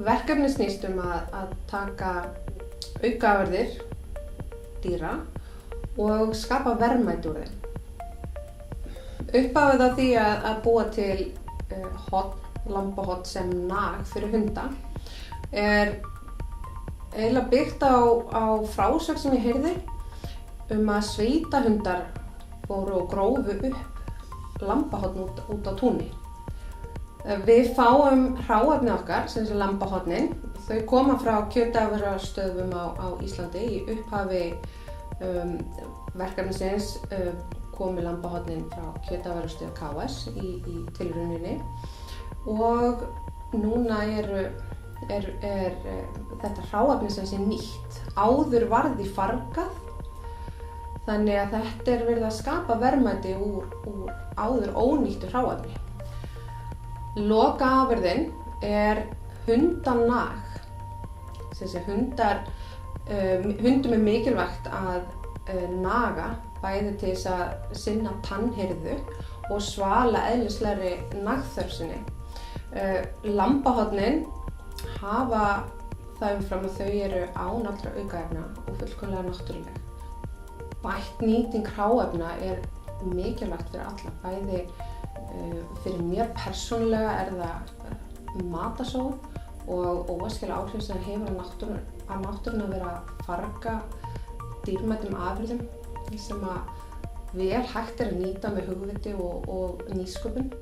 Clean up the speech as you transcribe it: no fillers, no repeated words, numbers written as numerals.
Verkefni snýst að taka aukaafurðir dýra og skapa verðmæti úr þeim. Upphafið að því að búa til lambahorn sem nag fyrir hunda eiginlega byggt á frásögn sem ég heyrði að sveitahundar fóru og grófu upp lambahorn út á túni. Við fáum hráefni okkar, sem sé lambahornin, þau koma frá kjötafurðastöðvum á Íslandi. Í upphafi verkefnisins komu lambahornin frá kjötafurðastöð KS í tilrauninni og núna er þetta hráefni sem sé nýtt. Áður var því fargað, þannig að þetta verið að skapa verðmæti úr áður ónýttu hráefni. Lokaafurðin hundanag. Hundum mikilvægt að naga bæði til þess að sinna tannhirðu og svala eðlislegri nagþörf sinni. Lambahornin hafa það umfram að þau eru án allra aukaefna og fullkomlega náttúruleg. Bætt nýting hráefna mikilvægt fyrir alla, bæði fyrir mér persónulega það matasóun og óæskileg áhrif sem hefur á náttúruna að vera að farga dýrmætum afurðum sem vel hægt að nýta með hugviti og nýsköpun.